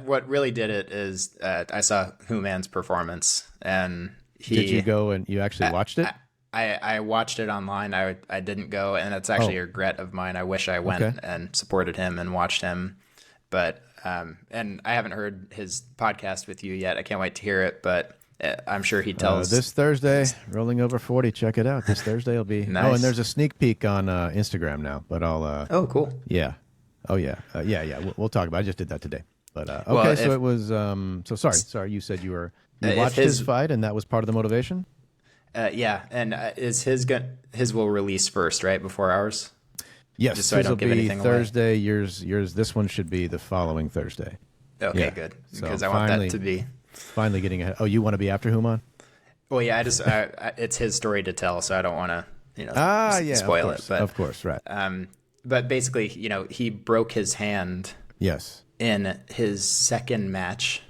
what really did it is I saw Human's performance, and did you go and you actually watched it? I watched it online. I didn't go, and it's actually a regret of mine. I wish I went and supported him and watched him, but and I haven't heard his podcast with you yet. I can't wait to hear it, but I'm sure he tells this Thursday, Rolling Over 40. Check it out. This Thursday will be nice. Oh, and there's a sneak peek on Instagram now, but I'll oh, cool. Yeah. Oh yeah. We'll talk about it. I just did that today. But okay, so it was so sorry, you said you watched his fight and that was part of the motivation? Yeah, and is his will release first, right, before ours? Yes, just so I don't give anything Thursday. away. Yours. This one should be the following Thursday. Okay, good, because so I want that to be finally getting ahead. Oh, you want to be after Human? Well, yeah, it's his story to tell, so I don't want to spoil it. But of course, right. But basically, he broke his hand. Yes. In his second match.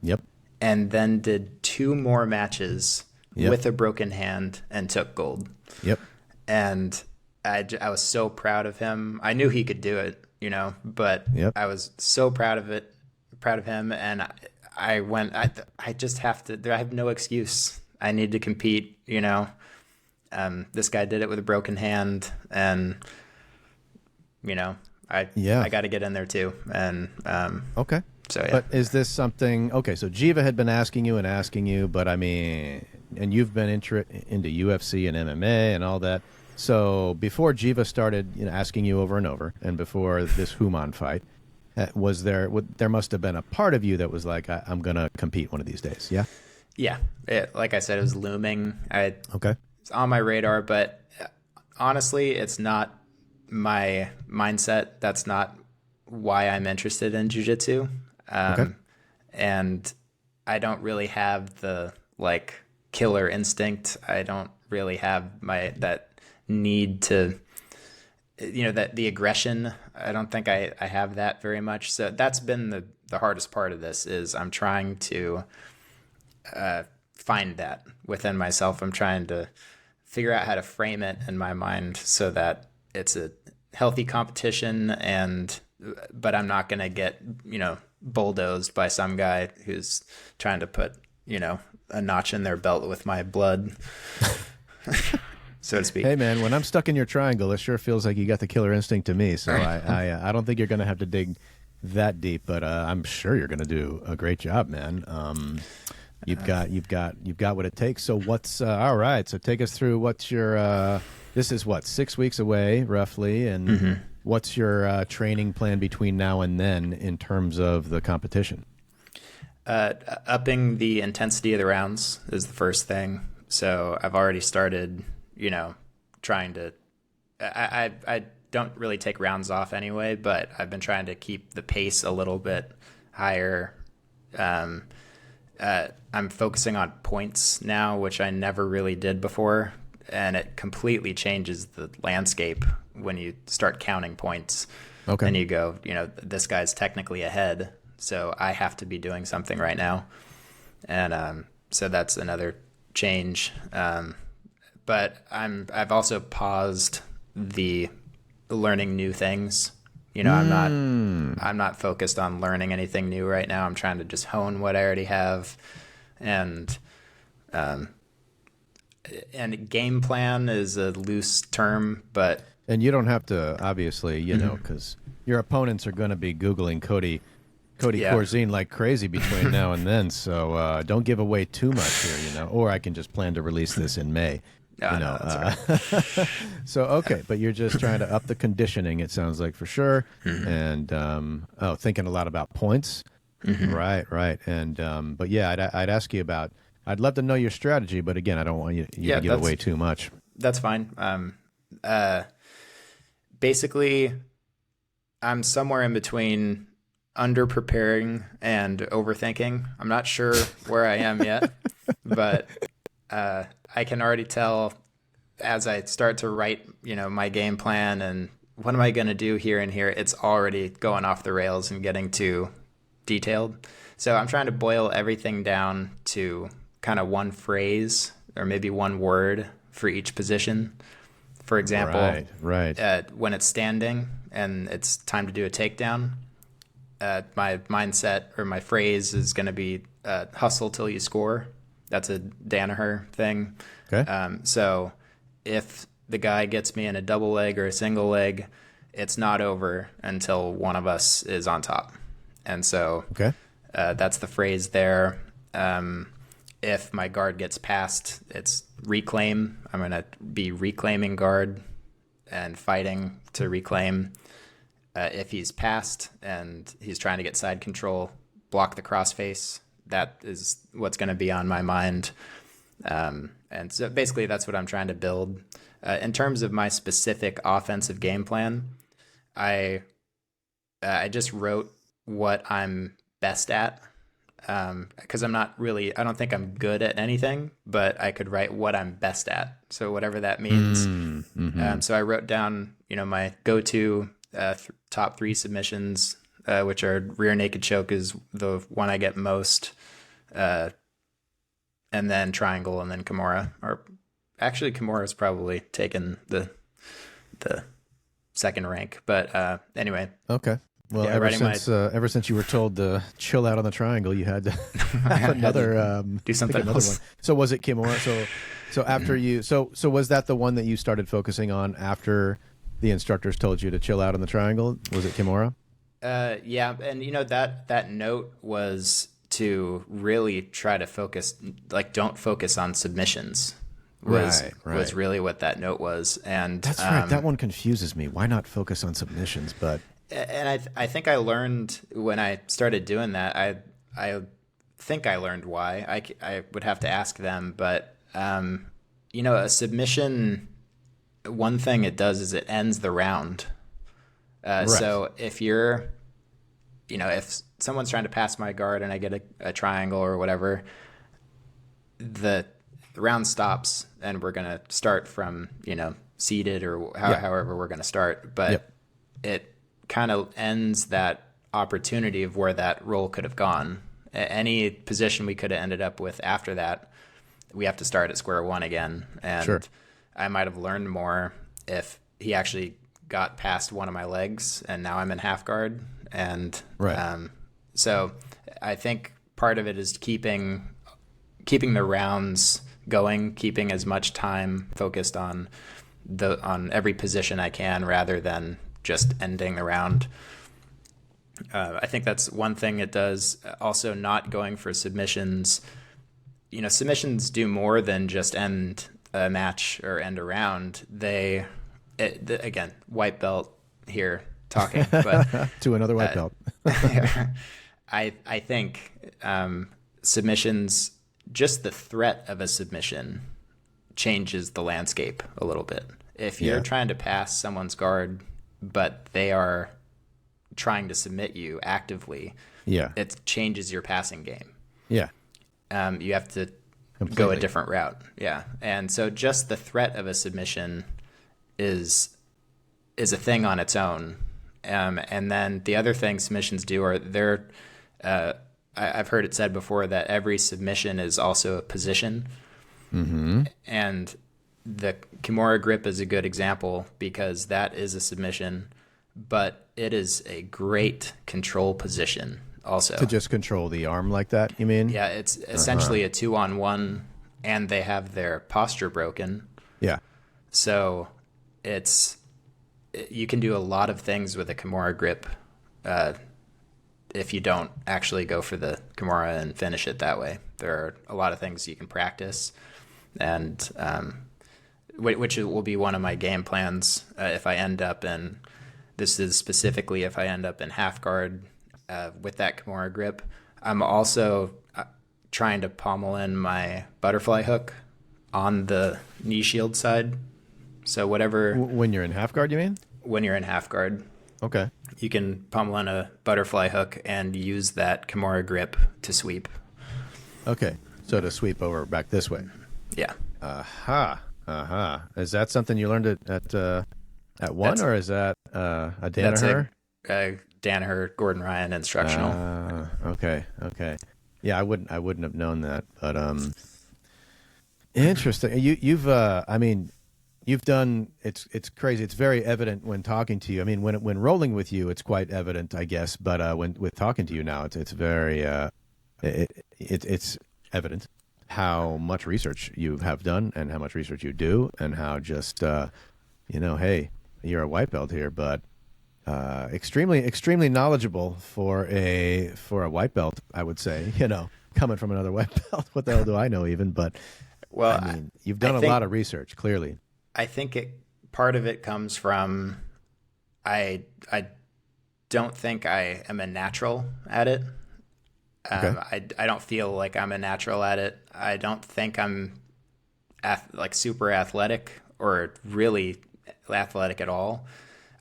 Yep. And then did 2 more matches. Yep. With a broken hand and took gold. Yep. And I was so proud of him. I knew he could do it, but I was so proud of him. And I just have to, I have no excuse. I need to compete, this guy did it with a broken hand, and, I got to get in there too. And, okay. So, yeah. But is this something, so Jiva had been asking you, but I mean, and you've been into UFC and MMA and all that. So before Jiva started, asking you over and over, and before this Human fight, there must have been a part of you that was like, I'm going to compete one of these days. Yeah. Yeah. Like I said, it was looming. It's on my radar, but honestly, it's not my mindset. That's not why I'm interested in jiu-jitsu. And I don't really have the killer instinct. I don't really have that need to, that the aggression. I don't think I have that very much. So that's been the hardest part of this, is I'm trying to find that within myself. I'm trying to figure out how to frame it in my mind so that it's healthy competition, but I'm not going to get, bulldozed by some guy who's trying to put, a notch in their belt with my blood, so to speak. Hey man, when I'm stuck in your triangle, it sure feels like you got the killer instinct to me. So I don't think you're going to have to dig that deep, but I'm sure you're going to do a great job, man. You've got what it takes. So what's all right? So take us through what's your. This is what, 6 weeks away roughly, and what's your training plan between now and then in terms of the competition? Upping the intensity of the rounds is the first thing. So I've already started, trying to. I don't really take rounds off anyway, but I've been trying to keep the pace a little bit higher. I'm focusing on points now, which I never really did before, and it completely changes the landscape when you start counting points. Okay. And you go, this guy's technically ahead, so I have to be doing something right now. And so that's another change. But I've also paused the learning new things. I'm not focused on learning anything new right now. I'm trying to just hone what I already have, and game plan is a loose term, but and you don't have to, obviously, because your opponents are going to be Googling Cody Corzine like crazy between now and then. So don't give away too much here, or I can just plan to release this in May. No, that's right. So, okay, but you're just trying to up the conditioning, it sounds like, for sure. And, thinking a lot about points. Right. And, but yeah, I'd ask you about, I'd love to know your strategy, but again, I don't want you to give away too much. That's fine. Basically, I'm somewhere in between under preparing and overthinking. I'm not sure where I am yet, but, I can already tell as I start to write, my game plan and what am I going to do here and here, it's already going off the rails and getting too detailed. So I'm trying to boil everything down to kind of one phrase or maybe one word for each position. For example, right. When it's standing and it's time to do a takedown, my mindset or my phrase is going to be hustle till you score. That's a Danaher thing. Okay. So if the guy gets me in a double leg or a single leg, it's not over until one of us is on top. And so that's the phrase there. If my guard gets passed, it's reclaim. I'm going to be reclaiming guard and fighting to reclaim. If he's passed and he's trying to get side control, block the crossface. That is what's going to be on my mind. And so basically that's what I'm trying to build. In terms of my specific offensive game plan, I just wrote what I'm best at, because I don't think I'm good at anything, but I could write what I'm best at. So whatever that means. So I wrote down, my go-to top 3 submissions, which are rear naked choke is the one I get most, and then triangle, and then Kimura. Or actually, Kimura's probably taken the second rank. But anyway. Okay. Well, ever since you were told to chill out on the triangle, you had to have another do something else. One. So was it Kimura? So after you, so was that the one that you started focusing on after the instructors told you to chill out on the triangle? Was it Kimura? Yeah, and that note was to really try to focus, like, don't focus on submissions. Was really what that note was. And that's right. That one confuses me. Why not focus on submissions? But I think I learned when I started doing that. I think I learned why. I would have to ask them, but a submission, one thing it does is it ends the round. So if if someone's trying to pass my guard and I get a triangle or whatever, the round stops and we're going to start from, seated or however we're going to start. But it kind of ends that opportunity of where that roll could have gone. Any position we could have ended up with after that, we have to start at square one again. And I might have learned more if he actually got past one of my legs, and now I'm in half guard. And Right. so I think part of it is keeping the rounds going, keeping as much time focused on every position I can rather than just ending the round. I think that's one thing it does. Also, not going for submissions. Submissions do more than just end a match or end a round. Again, white belt here talking, but To another white belt. I think submissions, just the threat of a submission changes the landscape a little bit. If you're trying to pass someone's guard, but they are trying to submit you actively, it changes your passing game. Yeah. You have to Completely. go a different route. Yeah. And so just the threat of a submission is a thing on its own. And then the other thing submissions do are I've heard it said before that every submission is also a position. Mm-hmm. And the Kimura grip is a good example because that is a submission, but it is a great control position also. To just control the arm like that, you mean? Yeah, it's essentially a 2-on-1, and they have their posture broken. Yeah. So you can do a lot of things with a Kimura grip if you don't actually go for the Kimura and finish it that way. There are a lot of things you can practice, and which will be one of my game plans if I end up in, this is specifically if I end up in half guard with that Kimura grip. I'm also trying to pommel in my butterfly hook on the knee shield side. So whatever. When you're in half guard, you mean? When you're in half guard. Okay. You can pommel in a butterfly hook and use that Kimura grip to sweep. Okay. So to sweep over back this way. Yeah. Aha. Aha. Is that something you learned at one, or is that a Danaher? That's a Danaher, Gordon Ryan instructional. Okay. Okay. Yeah, I wouldn't have known that, but interesting. You've done, it's crazy. It's very evident when talking to you. I mean, when rolling with you, it's quite evident, I guess. But when with talking to you now, it's very it's evident how much research you have done and how much research you do, and how just hey, you're a white belt here, but extremely knowledgeable for a white belt, I would say. Coming from another white belt, what the hell do I know even? But well, I mean, you've done a lot of research, clearly. I think part of it comes from I don't think I am a natural at it. Okay. I don't feel like I'm a natural at it. I don't think I'm super athletic or really athletic at all.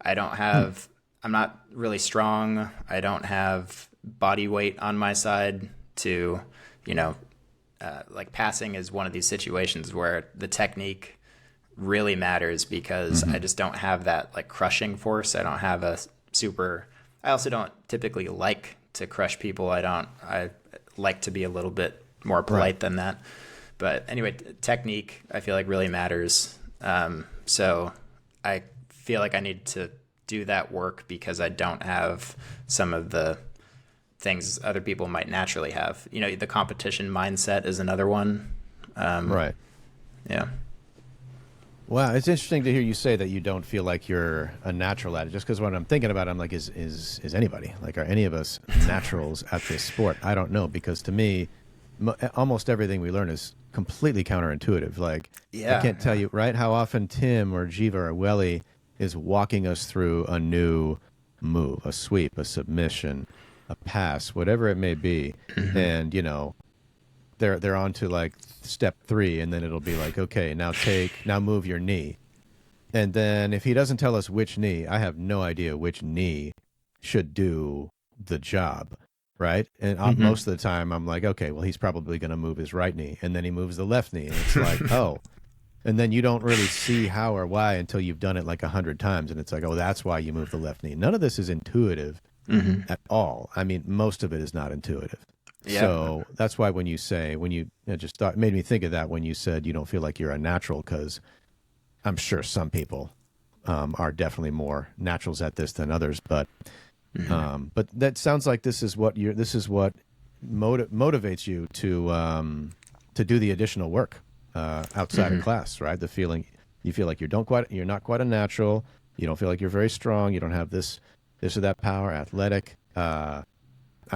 I don't have. I'm not really strong. I don't have body weight on my side to, passing is one of these situations where the technique really matters because I just don't have that crushing force. I don't have I also don't typically like to crush people. I like to be a little bit more polite than that. But anyway, technique I feel like really matters. So I feel like I need to do that work because I don't have some of the things other people might naturally have. The competition mindset is another one. Right. Yeah. Wow, it's interesting to hear you say that you don't feel like you're a natural at it. Just because when I'm thinking about it, I'm like, is anybody, are any of us naturals at this sport? I don't know, because to me, almost everything we learn is completely counterintuitive. I can't tell you, right, how often Tim or Jiva or Welly is walking us through a new move, a sweep, a submission, a pass, whatever it may be. And, they're on to step 3, and then it'll be okay, now move your knee. And then if he doesn't tell us which knee, I have no idea which knee should do the job, right? And most of the time I'm like, okay, well, he's probably going to move his right knee, and then he moves the left knee, and it's like, oh. And then you don't really see how or why until you've done it 100 times, and it's like, oh, that's why you move the left knee. None of this is intuitive at all. I mean, most of it is not intuitive. Yeah. So that's why when you it made me think of that when you said you don't feel like you're a natural, because I'm sure some people are definitely more naturals at this than others. But that sounds like this is what motivates you to do the additional work outside of class, right? The feeling you feel like you're not quite a natural. You don't feel like you're very strong. You don't have this or that power, athletic. I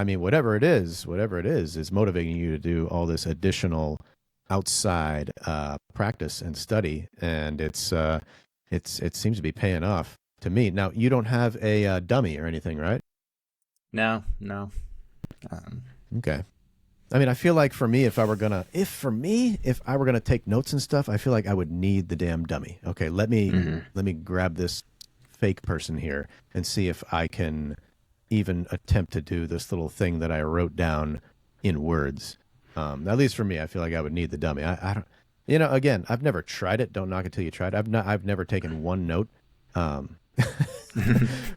mean, whatever it is motivating you to do all this additional outside practice and study, and it seems to be paying off to me. Now, you don't have a dummy or anything, right? No. Okay. I mean, I feel like for me, if I were gonna take notes and stuff, I feel like I would need the damn dummy. Okay, let me grab this fake person here and see if I can even attempt to do this little thing that I wrote down in words. At least for me, I feel like I would need the dummy. I don't, again, I've never tried it. Don't knock it till you try it. I've never taken one note,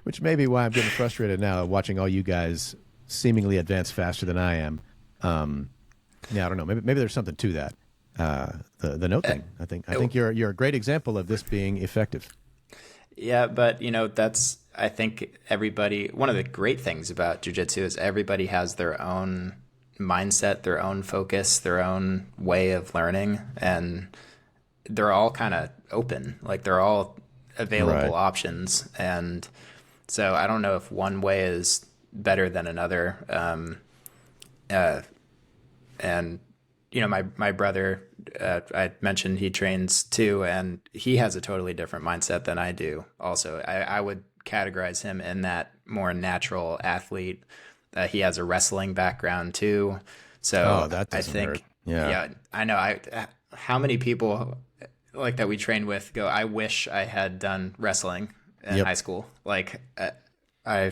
which may be why I'm getting frustrated now watching all you guys seemingly advance faster than I am. Yeah, I don't know. Maybe there's something to that. The note thing. I think you're a great example of this being effective. Yeah, but that's, I think one of the great things about jiu-jitsu is everybody has their own mindset, their own focus, their own way of learning, and they're all kind of open. Like they're all available options. And so I don't know if one way is better than another. And my brother, I mentioned he trains too, and he has a totally different mindset than I do. Also, I would categorize him in that more natural athlete. He has a wrestling background too, so that I doesn't think, hurt. Yeah, I know. How many people like that we train with go, I wish I had done wrestling in high school. Like I.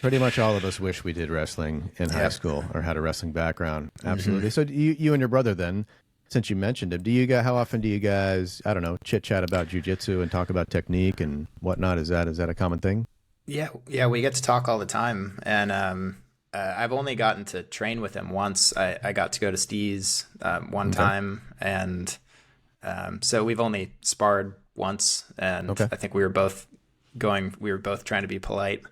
Pretty much all of us wish we did wrestling in high school or had a wrestling background. Absolutely. So you and your brother then, since you mentioned him, how often do you guys, I don't know, chit chat about jiu-jitsu and talk about technique and whatnot? Is that a common thing? Yeah, we get to talk all the time. And I've only gotten to train with him once. I got to go to Steve's one time. And so we've only sparred once. And I think we were both trying to be polite.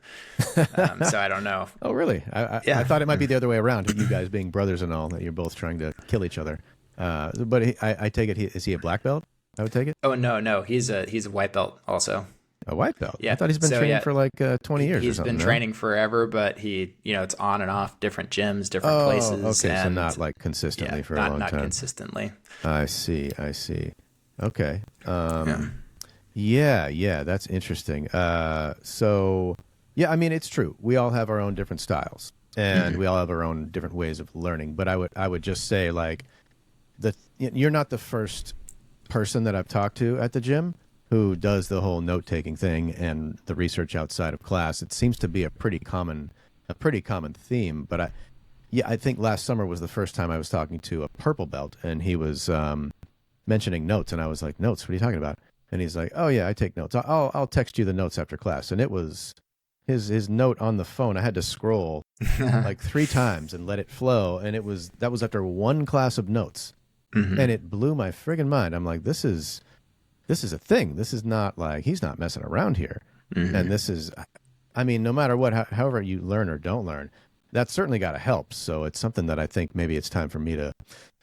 So I don't know. Oh, really? I thought it might be the other way around, you guys being brothers and all, that you're both trying to kill each other. But I take it, is he a black belt? I would take it. Oh, no. He's a white belt also. A white belt? Yeah. I thought he's been training for like 20 years or something. He's been training forever, but it's on and off, different gyms, different places. Okay, and so not like consistently for a long time. Not consistently. I see. Okay. Yeah, that's interesting. So, yeah, I mean, it's true. We all have our own different styles, and we all have our own different ways of learning. But I would just say, like, you're not the first person that I've talked to at the gym who does the whole note-taking thing and the research outside of class. It seems to be a pretty common theme. But I think last summer was the first time I was talking to a purple belt, and he was mentioning notes, and I was like, notes? What are you talking about? And he's like, oh yeah, I take notes. I'll text you the notes after class. And it was his note on the phone. I had to scroll like 3 times and let it flow. And that was after one class of notes. And it blew my friggin' mind. I'm like, this is a thing. This is not like, he's not messing around here. And this is, I mean, no matter what, however you learn or don't learn, that's certainly got to help. So it's something that I think maybe it's time for me to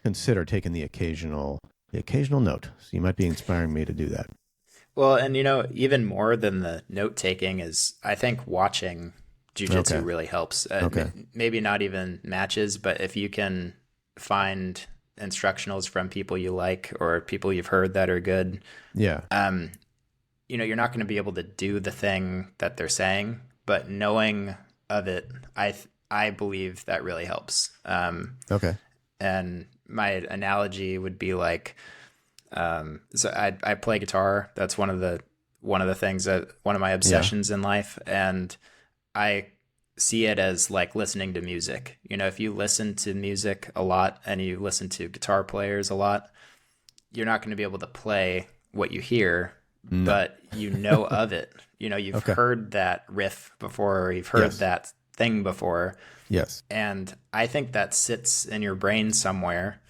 consider taking the occasional note. So you might be inspiring me to do that. Well, and even more than the note taking is, I think, watching jiu-jitsu really helps. Maybe not even matches, but if you can find instructionals from people you like or people you've heard that are good, you're not going to be able to do the thing that they're saying, but knowing of it, I believe that really helps. And my analogy would be like, so I play guitar. That's one of the things that one of my obsessions in life. And I see it as like listening to music. If you listen to music a lot and you listen to guitar players a lot, you're not going to be able to play what you hear, but of it. You've heard that riff before, or you've heard that thing before. Yes. And I think that sits in your brain somewhere.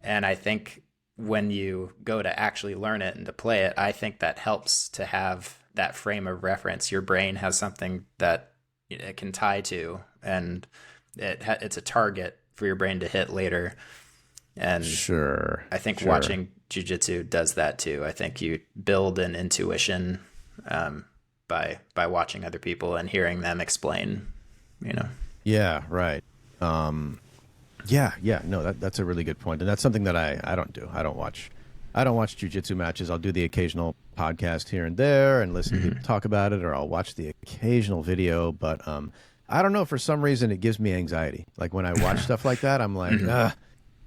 And I think when you go to actually learn it and to play it, I think that helps to have that frame of reference. Your brain has something that it can tie to, and it's a target for your brain to hit later. And Sure. I think watching jiu-jitsu does that too. I think you build an intuition by watching other people and hearing them explain, you know. Yeah, right. Yeah. No, that's a really good point, and that's something that I don't do. I don't watch jiu-jitsu matches. I'll do the occasional podcast here and there and listen to people talk about it, or I'll watch the occasional video. But I don't know, for some reason it gives me anxiety. Like when I watch stuff like that, I'm like,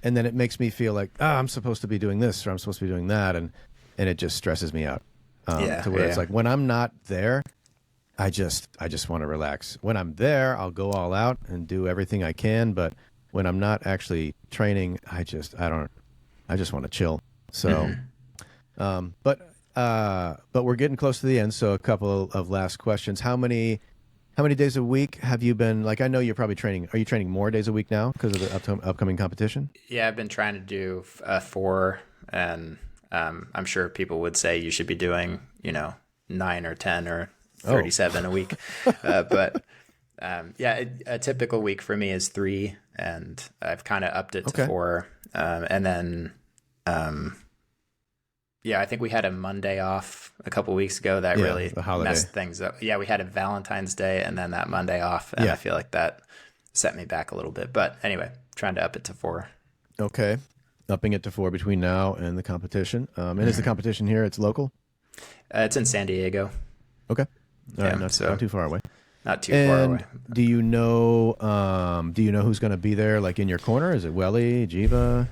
and then it makes me feel like, I'm supposed to be doing this or I'm supposed to be doing that, and it just stresses me out. To where it's like when I'm not there, I just want to relax. When I'm there, I'll go all out and do everything I can. But when I'm not actually training, I just want to chill. So, but we're getting close to the end. So a couple of last questions. How many days a week have you been, like, I know you're probably training. Are you training more days a week now because of the upcoming competition? Yeah, I've been trying to do 4, and I'm sure people would say you should be doing, 9 or 10 or 37 a week. But a typical week for me is 3, and I've kind of upped it to 4. And then, I think we had a Monday off a couple weeks ago that really messed things up. Yeah, we had a Valentine's Day and then that Monday off, and I feel like that set me back a little bit. But anyway, trying to up it to 4. Okay. Upping it to 4 between now and the competition. And is the competition here? It's local? It's in San Diego. Okay. All right, not too far away. Not too far away. Do you know who's going to be there, like in your corner? Is it Welly, Jiva?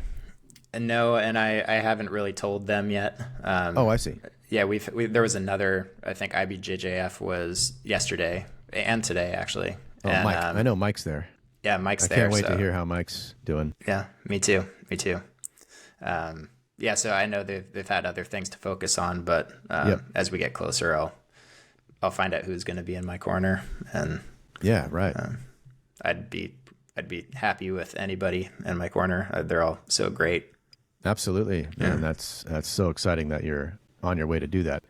No, and I haven't really told them yet. I see. Yeah, there was another, I think IBJJF was yesterday and today, actually. Oh, and, Mike. I know Mike's there. Yeah, Mike's there. I can't wait to hear how Mike's doing. Yeah, me too. So I know they've had other things to focus on, but as we get closer, I'll find out who's going to be in my corner, and yeah, right. I'd be happy with anybody in my corner. They're all so great. Absolutely, man. That's so exciting that you're on your way to do that.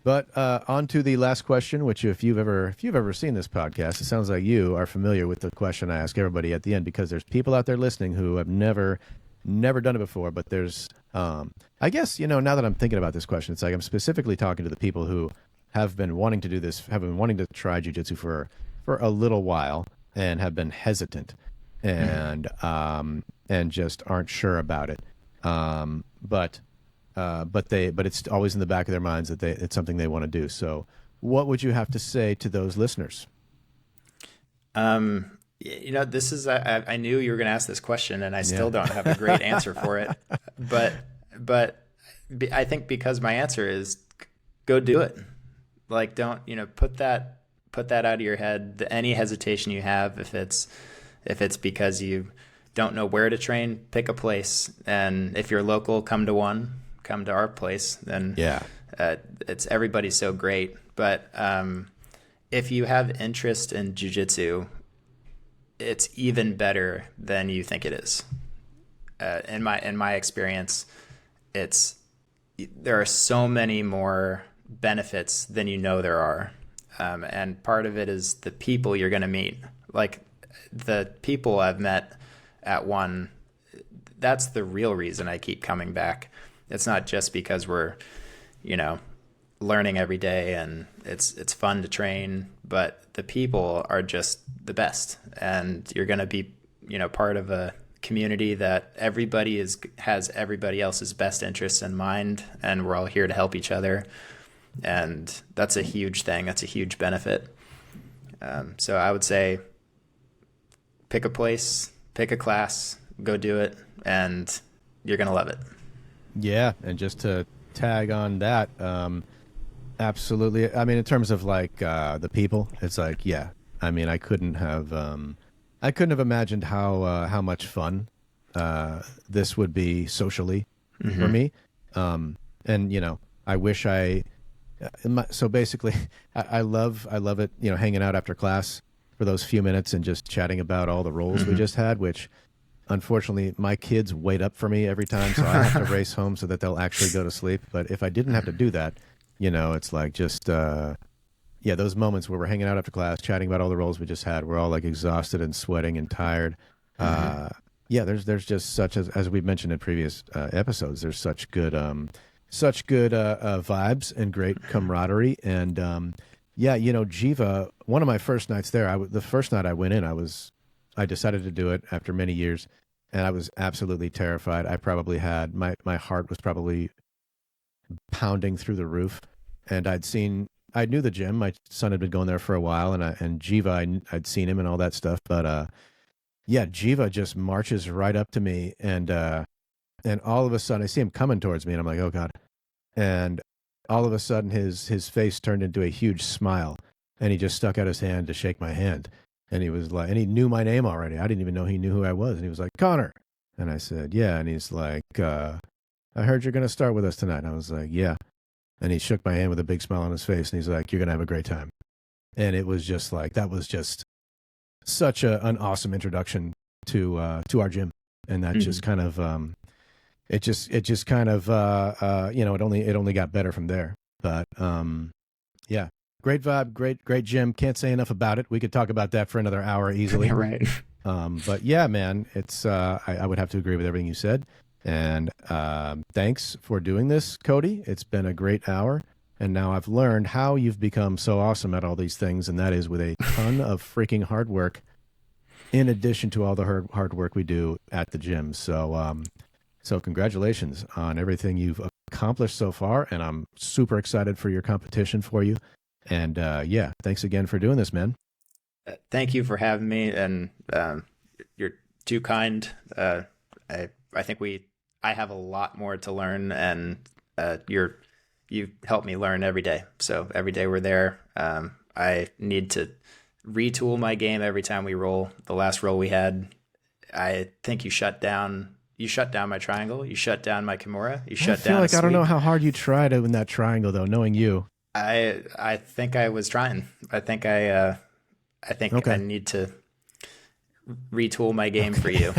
But on to the last question, which if you've ever seen this podcast, it sounds like you are familiar with the question I ask everybody at the end, because there's people out there listening who have never done it before. But there's, I guess, now that I'm thinking about this question, it's like I'm specifically talking to the people who have been wanting to do this, have been wanting to try jiu-jitsu for a little while and have been hesitant and just aren't sure about it. But it's always in the back of their minds that it's something they want to do. So what would you have to say to those listeners? This is, I knew you were going to ask this question, and I still don't have a great answer for it, but I think because my answer is go do it. Like, don't, put that out of your head. Any hesitation you have, if it's because you don't know where to train, pick a place. And if you're local, come to our place. Then it's everybody's so great. But if you have interest in jiu-jitsu, it's even better than you think it is. In my experience, there are so many more benefits than there are. And part of it is the people you're going to meet. Like the people I've met at one, that's the real reason I keep coming back. It's not just because we're, learning every day and it's fun to train, but the people are just the best. And you're going to be, part of a community that everybody has everybody else's best interests in mind, and we're all here to help each other. And that's a huge thing. That's a huge benefit. So I would say pick a place, pick a class, go do it, and you're going to love it. Yeah. And just to tag on that, absolutely. I mean, in terms of like the people, it's like, I couldn't have imagined how much fun this would be socially for me. And, I wish so basically I love it, hanging out after class for those few minutes and just chatting about all the rolls we just had, which unfortunately my kids wait up for me every time. So I have to race home so that they'll actually go to sleep. But if I didn't have to do that, It's like just yeah, those moments where we're hanging out after class, chatting about all the rolls we just had. We're all like exhausted and sweating and tired. Hmm. Yeah, there's just such as we've mentioned in previous episodes. There's such good vibes and great camaraderie. And yeah, Jiva. One of my first nights there, the first night I went in, I decided to do it after many years, and I was absolutely terrified. I probably had my heart was probably pounding through the roof, and I knew the gym. My son had been going there for a while, and Jiva, I'd seen him and all that stuff. But yeah, Jiva just marches right up to me, and all of a sudden I see him coming towards me, and I'm like, oh god. And all of a sudden his face turned into a huge smile, and he just stuck out his hand to shake my hand, and he was like, and he knew my name already. I didn't even know he knew who I was, and he was like, Connor. And I said, yeah. And he's like, I heard you're going to start with us tonight. And I was like, yeah. And he shook my hand with a big smile on his face, and he's like, you're going to have a great time. And it was just like, that was just such an awesome introduction to our gym. And that just kind of it just kind of it only got better from there. But yeah, great vibe, great gym. Can't say enough about it. We could talk about that for another hour easily. Right. But yeah, man, it's I would have to agree with everything you said. And thanks for doing this, Cody. It's been a great hour. And now I've learned how you've become so awesome at all these things, and that is with a ton of freaking hard work, in addition to all the hard work we do at the gym. So congratulations on everything you've accomplished so far, and I'm super excited for your competition for you. And yeah, thanks again for doing this, man. Thank you for having me, and you're too kind. I think I have a lot more to learn, and you help me learn every day. So every day we're there. I need to retool my game every time we roll. The last roll we had, I think you shut down my triangle. You shut down my Kimura. You shut down. I feel like I don't know how hard you tried in that triangle, though. Knowing you, I think I was trying. I think I okay. need to retool my game for you.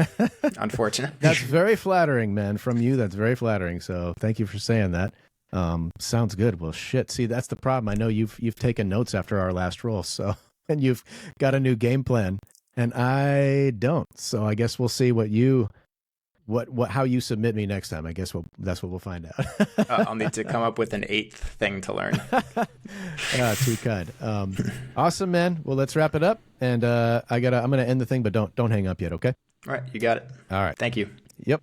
Unfortunately, that's very flattering, man. From you, that's very flattering. So thank you for saying that. Sounds good. Well, shit. See, that's the problem. I know you've taken notes after our last roll, so and you've got a new game plan, and I don't. So I guess we'll see how you submit me next time. I guess that's what we'll find out. I'll need to come up with an 8th thing to learn. Too kind. Awesome, man. Well, let's wrap it up, and I'm gonna end the thing, but don't hang up yet. Okay. All right, you got it. All right. Thank you. Yep.